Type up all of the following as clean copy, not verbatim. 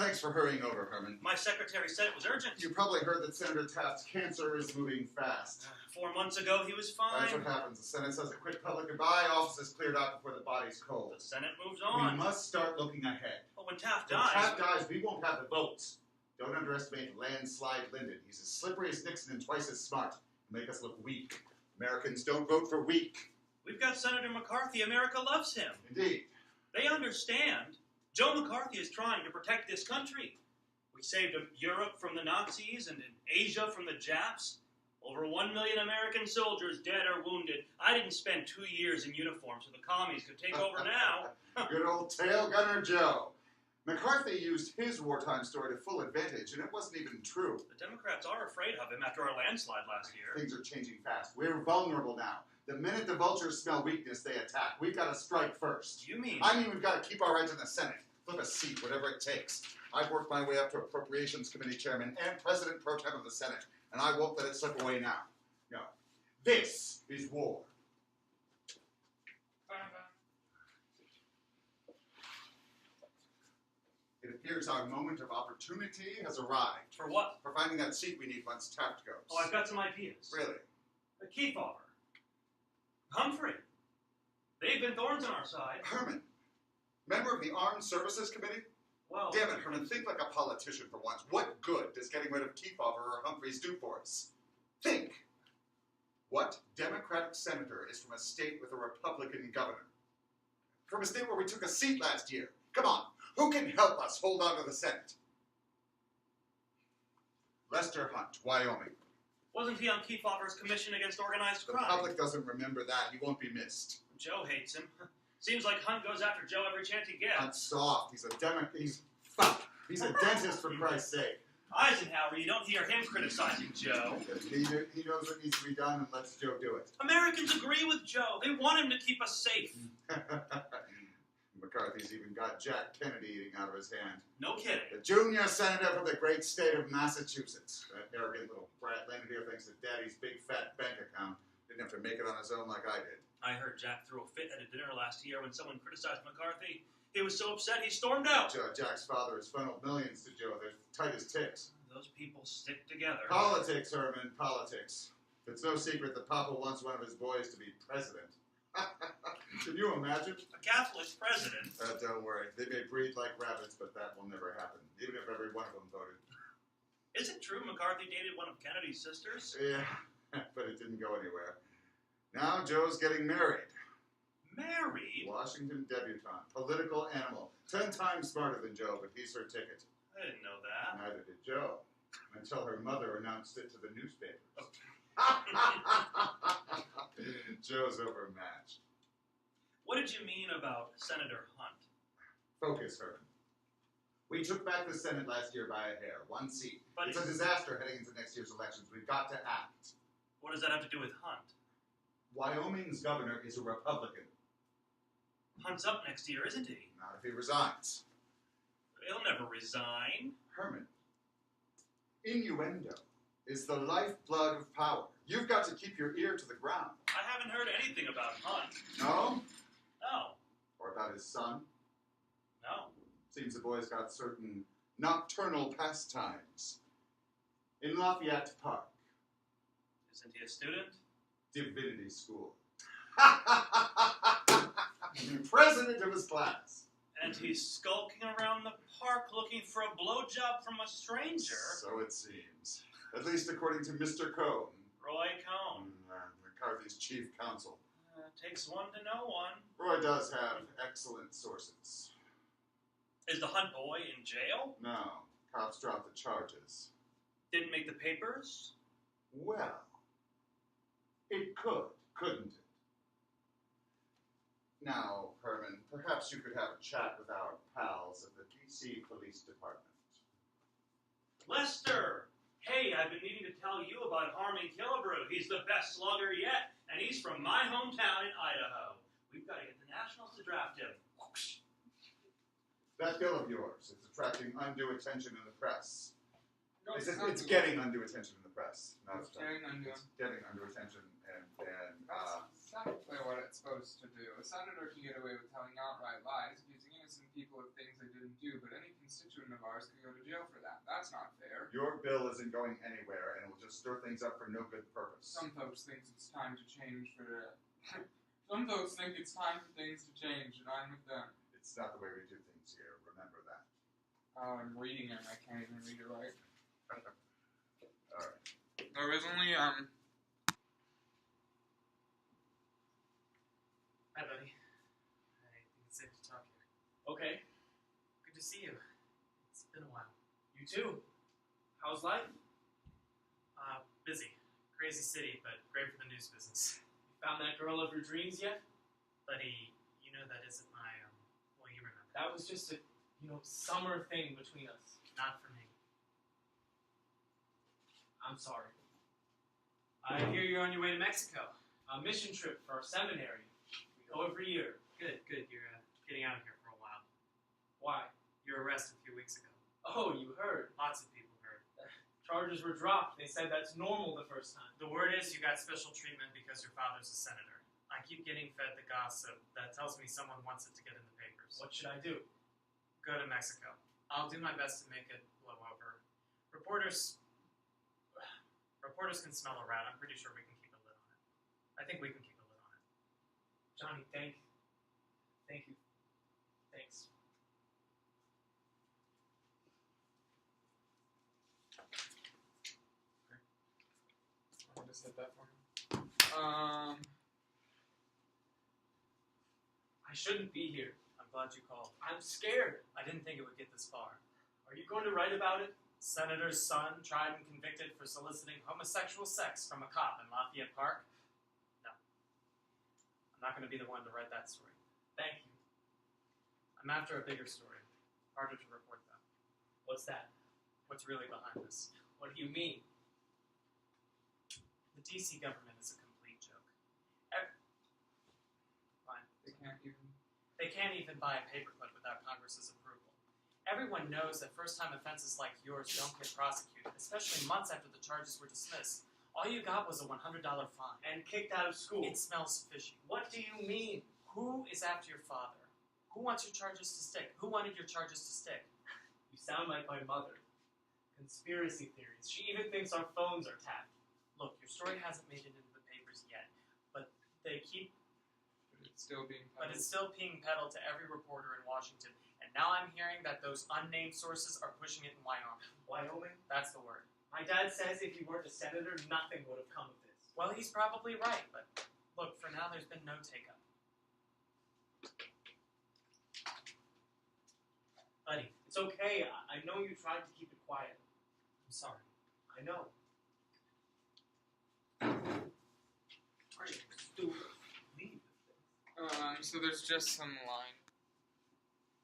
Thanks for hurrying over, Herman. My secretary said it was urgent. You probably heard that Senator Taft's cancer is moving fast. 4 months ago, he was fine. That's what happens. The Senate says a quick public goodbye, office is cleared out before the body's cold. The Senate moves on. We must start looking ahead. But when Taft When dies... Taft dies, we won't have the votes. Don't underestimate Landslide Lyndon. He's as slippery as Nixon and twice as smart. He'll make us look weak. Americans don't vote for weak. We've got Senator McCarthy. America loves him. Indeed. They understand. Joe McCarthy is trying to protect this country. We saved Europe from the Nazis and Asia from the Japs. Over 1 million American soldiers dead or wounded. I didn't spend 2 years in uniform so the commies could take over now. Good old tail gunner Joe. McCarthy used his wartime story to full advantage, and it wasn't even true. The Democrats are afraid of him after our landslide last year. Things are changing fast. We're vulnerable now. The minute the vultures smell weakness, they attack. We've got to strike first. You mean? I mean we've got to keep our rights in the Senate. Flip a seat, whatever it takes. I've worked my way up to Appropriations Committee Chairman and President Pro Tem of the Senate, and I won't let it slip away now. No. This is war. It appears our moment of opportunity has arrived. For what? For finding that seat we need once Taft goes. Oh, I've got some ideas. Really? Kefauver. Humphrey. They've been thorns on our side. Herman, member of the Armed Services Committee? Well... Damn it, Herman, think like a politician for once. What good does getting rid of Kefauver or Humphreys do for us? Think. What Democratic senator is from a state with a Republican governor? From a state where we took a seat last year? Come on, who can help us hold on to the Senate? Lester Hunt, Wyoming. Wasn't he on Kefauver's Commission Against Organized The Crime? public doesn't remember that. He won't be missed. Joe hates him. Seems like Hunt goes after Joe every chance he gets. Hunt's soft. He's a He's a dentist, for Christ's sake. Eisenhower, you don't hear him criticizing Joe. He knows what needs to be done and lets Joe do it. Americans agree with Joe. They want him to keep us safe. McCarthy's even got Jack Kennedy eating out of his hand. No kidding. The junior senator from the great state of Massachusetts. That arrogant little brat landed here thanks to Daddy's big fat bank account. Didn't have to make it on his own like I did. I heard Jack threw a fit at a dinner last year when someone criticized McCarthy. He was so upset he stormed out. Jack's father has funneled millions to Joe. They're tight as ticks. Those people stick together. Politics, Herman, politics. It's no secret that Papa wants one of his boys to be president. Can you imagine? A Catholic president. Don't worry. They may breed like rabbits, but that will never happen, even if every one of them voted. Is it true McCarthy dated one of Kennedy's sisters? Yeah, but it didn't go anywhere. Now Joe's getting married. Married? Washington debutante. Political animal. 10 times smarter than Joe, but he's her ticket. I didn't know that. Neither did Joe. Until her mother announced it to the newspapers. Joe's overmatched. What did you mean about Senator Hunt? Focus, Herman. We took back the Senate last year by a hair. 1 seat. But it's a disaster heading into next year's elections. We've got to act. What does that have to do with Hunt? Wyoming's governor is a Republican. Hunt's up next year, isn't he? Not if he resigns. He'll never resign. Herman, innuendo is the lifeblood of power. You've got to keep your ear to the ground. I haven't heard anything about Hunt. No? No. Or about his son? No. Seems the boy's got certain nocturnal pastimes. In Lafayette Park. Isn't he a student? Divinity School. President of his class. And he's skulking around the park looking for a blowjob from a stranger. So it seems. At least according to Mr. Cohn. Roy Cohn. McCarthy's chief counsel. Takes one to know one. Roy does have excellent sources. Is the Hunt boy in jail? No. Cops dropped the charges. Didn't make the papers? Well, it could, couldn't it? Now, Herman, perhaps you could have a chat with our pals at the D.C. Police Department. Lester! Hey, I've been needing to tell you about Harmon Killebrew. He's the best slugger yet, and he's from my hometown in Idaho. We've got to get the Nationals to draft him. Whoosh. That bill of yours is attracting undue attention in the press. No, It's getting undue attention in the press. It's getting undue. It's getting undue attention, and That's exactly what it's supposed to do. A senator can get away with telling outright lies, accusing innocent people of things they didn't do, but any constituent of ours could Your bill isn't going anywhere, and it will just stir things up for no good purpose. Some folks think it's time to change for. Some folks think it's time for things to change, and I'm with them. It's not the way we do things here. Remember that. I'm reading it. I can't even read it right. All right. There was only Hi, buddy. I think it's safe to talk here. Okay. Good to see you. It's been a while. You too. How's life? Busy. Crazy city, but great for the news business. You found that girl of your dreams yet? Buddy, you know that isn't my, well, you remember. That was just a, summer thing between us. Not for me. I'm sorry. I hear you're on your way to Mexico. A mission trip for our seminary. We go every year. Good. You're getting out of here for a while. Why? You were arrested a few weeks ago. Oh, you heard. Lots of people heard. Charges were dropped. They said that's normal the first time. The word is you got special treatment because your father's a senator. I keep getting fed the gossip that tells me someone wants it to get in the papers. What should I do? Go to Mexico. I'll do my best to make it blow over. Reporters can smell a rat. I'm pretty sure we can keep a lid on it. I think we can keep a lid on it. Johnny, thank you. Thanks. I just hit that for him. I shouldn't be here. I'm glad you called. I'm scared. I didn't think it would get this far. Are you going to write about it? Senator's son tried and convicted for soliciting homosexual sex from a cop in Lafayette Park? No. I'm not going to be the one to write that story. Thank you. I'm after a bigger story. Harder to report, though. What's that? What's really behind this? What do you mean? The DC government is a complete joke. Fine. They can't even buy a paperclip without Congress's approval. Everyone knows that first-time offenses like yours don't get prosecuted, especially months after the charges were dismissed. All you got was a $100 fine. And kicked out of school. It smells fishy. What do you mean? Who is after your father? Who wants your charges to stick? Who wanted your charges to stick? You sound like my mother. Conspiracy theories. She even thinks our phones are tapped. Look, your story hasn't made it into the papers yet, but they keep... But it's still being But it's still being peddled to every reporter in Washington. And now I'm hearing that those unnamed sources are pushing it in Wyoming. Wyoming? That's the word. My dad says if he weren't a senator, nothing would have come of this. Well, he's probably right, but look, for now there's been no take-up. Buddy, it's okay. I know you tried to keep it quiet. I'm sorry. I know. Are you stupid? Leave this thing. So there's just some line.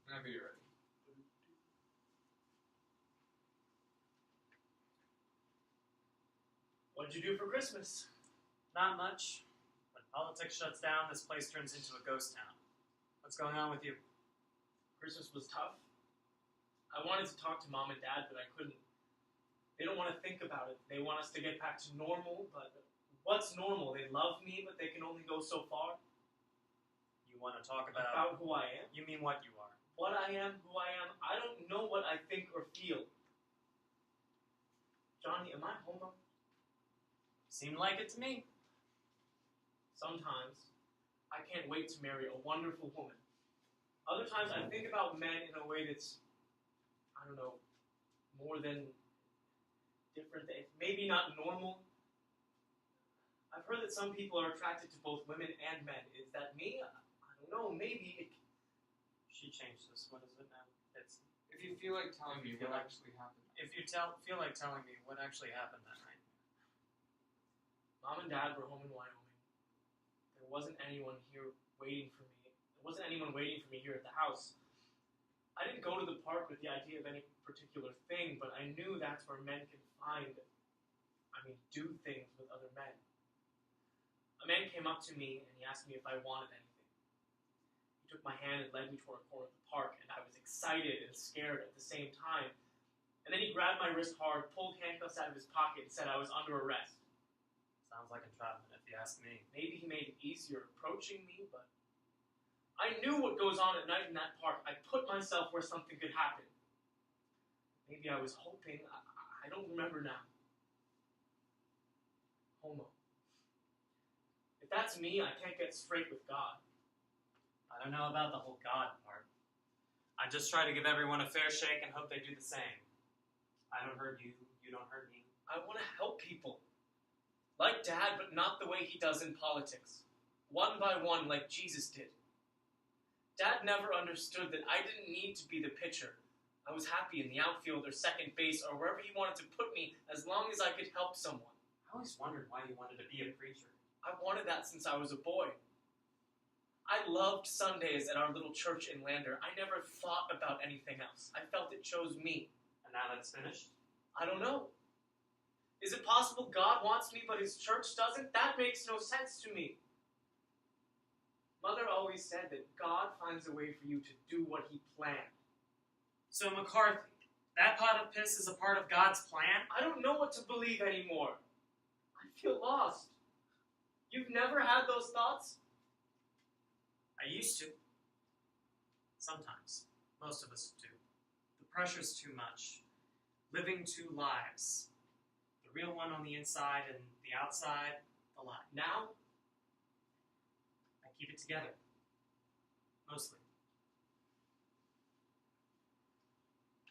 Whenever you're ready. What'd you do for Christmas? Not much. When politics shuts down, this place turns into a ghost town. What's going on with you? Christmas was tough. I wanted to talk to Mom and Dad, but I couldn't. They don't want to think about it. They want us to get back to normal, but what's normal? They love me, but they can only go so far. You want to talk about... About who I am? You mean what you are. What I am, who I am, I don't know what I think or feel. Johnny, am I homo? Seemed like it to me. Sometimes, I can't wait to marry a wonderful woman. Other times, I think about men in a way that's, I don't know, more than different. Maybe not normal. I've heard that some people are attracted to both women and men. Is that me? I don't know. Maybe it... She changed this. What is it now? It's... If you feel like telling me what actually happened. If you feel like telling me what actually happened that night. Mom and Dad were home in Wyoming. There wasn't anyone here waiting for me. There wasn't anyone waiting for me here at the house. I didn't go to the park with the idea of any particular thing, but I knew that's where men can do things with other men. A man came up to me and he asked me if I wanted anything. He took my hand and led me toward a corner of the park, and I was excited and scared at the same time. And then he grabbed my wrist hard, pulled handcuffs out of his pocket, and said I was under arrest. Sounds like entrapment, if you ask me. Maybe he made it easier approaching me, but I knew what goes on at night in that park. I put myself where something could happen. Maybe I was hoping, I I don't remember now. Homo. If that's me, I can't get straight with God. I don't know about the whole God part. I just try to give everyone a fair shake and hope they do the same. I don't hurt you, you don't hurt me. I want to help people. Like Dad, but not the way he does in politics. One by one, like Jesus did. Dad never understood that I didn't need to be the pitcher. I was happy in the outfield or second base or wherever he wanted to put me as long as I could help someone. I always wondered why you wanted to be a preacher. I wanted that since I was a boy. I loved Sundays at our little church in Lander. I never thought about anything else. I felt it chose me. And now that's finished? I don't know. Is it possible God wants me but his church doesn't? That makes no sense to me. Mother always said that God finds a way for you to do what he planned. So McCarthy, that pot of piss is a part of God's plan? I don't know what to believe anymore. I feel lost. You've never had those thoughts? I used to. Sometimes. Most of us do. The pressure's too much. Living two lives. The real one on the inside and the outside, the lie. Now? I keep it together. Mostly.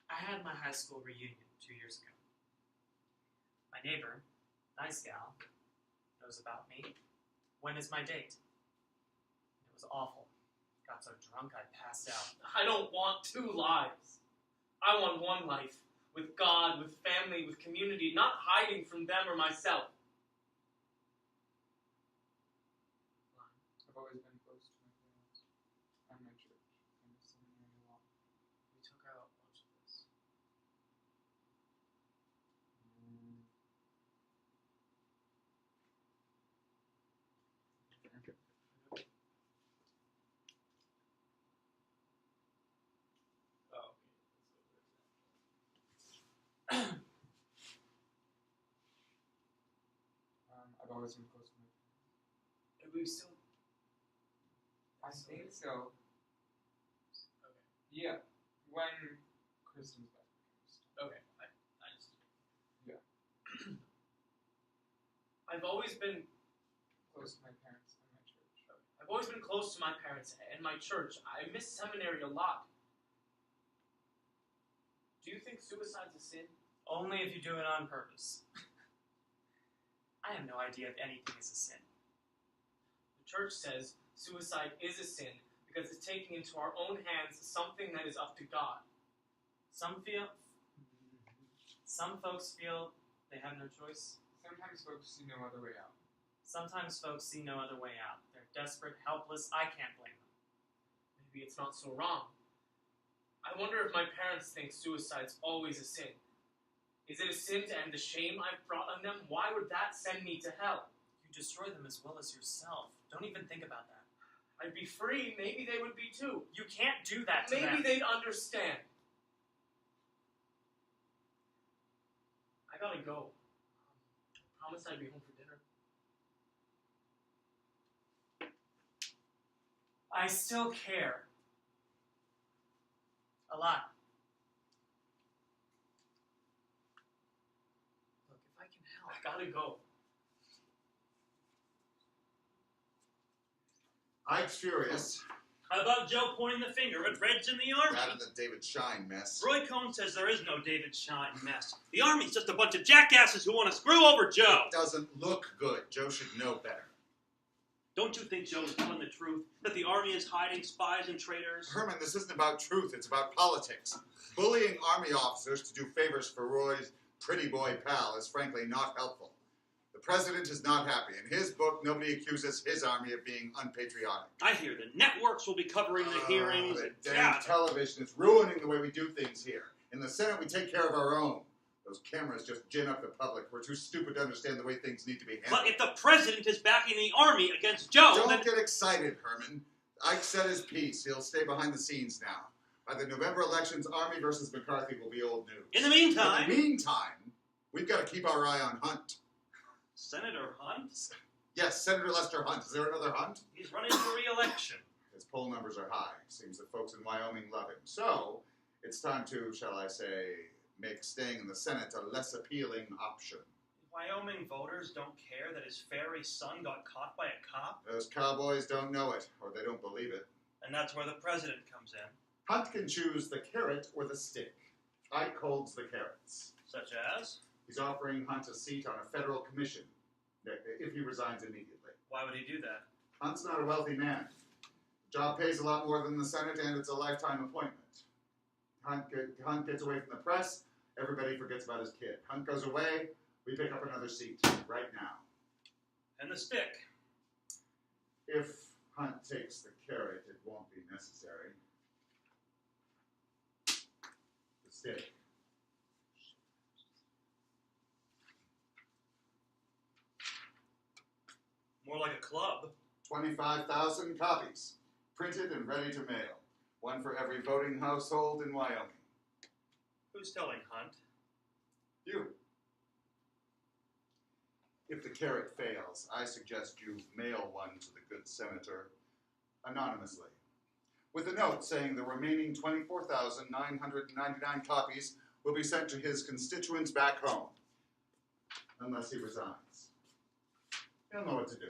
I had my high school reunion 2 years ago. My neighbor, nice gal, knows about me. When is my date? It was awful. Got so drunk I passed out. I don't want two lives. I want one life. With God, with family, with community, not hiding from them or myself. I've always been close to my parents and my church and the seminary law. We took out much of this. I've always been close to my parents. Are we still... I think so. Okay. Yeah. When Kristen's back. Okay. I just... Yeah. I've always been... Close to my parents and my church. I've always been close to my parents and my church. I miss seminary a lot. Do you think suicide's a sin? Only if you do it on purpose. I have no idea if anything is a sin. The church says suicide is a sin because it's taking into our own hands something that is up to God. Some folks feel they have no choice. Sometimes folks see no other way out. Sometimes folks see no other way out. They're desperate, helpless. I can't blame them. Maybe it's not so wrong. I wonder if my parents think suicide's always a sin. Is it a sin to end the shame I've brought on them? Why would that send me to hell? You destroy them as well as yourself. Don't even think about that. I'd be free. Maybe they would be too. You can't do that to them. Maybe they'd understand. I gotta go. I promised I'd be home for dinner. I still care. A lot. Look, if I can help. I gotta go. Ike's furious. How about Joe pointing the finger at Reds in the Army? That and the David Shine mess. Roy Cohn says there is no David Shine mess. The Army's just a bunch of jackasses who want to screw over Joe. It doesn't look good. Joe should know better. Don't you think Joe's telling the truth? That the Army is hiding spies and traitors? Herman, this isn't about truth. It's about politics. Bullying Army officers to do favors for Roy's pretty boy pal is frankly not helpful. The president is not happy. In his book, nobody accuses his army of being unpatriotic. I hear the networks will be covering the hearings. The and damn television is ruining the way we do things here. In the Senate, we take care of our own. Those cameras just gin up the public. We're too stupid to understand the way things need to be handled. But if the president is backing the Army against Joe, Don't then... get excited, Herman. Ike said his piece. He'll stay behind the scenes now. By the November elections, Army versus McCarthy will be old news. In the meantime... we've got to keep our eye on Hunt. Senator Hunt? Yes, Senator Lester Hunt. Is there another Hunt? He's running for re-election. His poll numbers are high. Seems that folks in Wyoming love him. So, it's time to, shall I say, make staying in the Senate a less appealing option. Wyoming voters don't care that his fairy son got caught by a cop? Those cowboys don't know it, or they don't believe it. And that's where the president comes in. Hunt can choose the carrot or the stick. Ike holds the carrots. Such as? He's offering Hunt a seat on a federal commission if he resigns immediately. Why would he do that? Hunt's not a wealthy man. The job pays a lot more than the Senate, and it's a lifetime appointment. Hunt gets away from the press, everybody forgets about his kid. Hunt goes away, we pick up another seat right now. And the stick? If Hunt takes the carrot, it won't be necessary. The stick. More like a club. 25,000 copies, printed and ready to mail. One for every voting household in Wyoming. Who's telling Hunt? You. If the carrot fails, I suggest you mail one to the good senator anonymously, with a note saying the remaining 24,999 copies will be sent to his constituents back home, unless he resigns. He'll know what to do.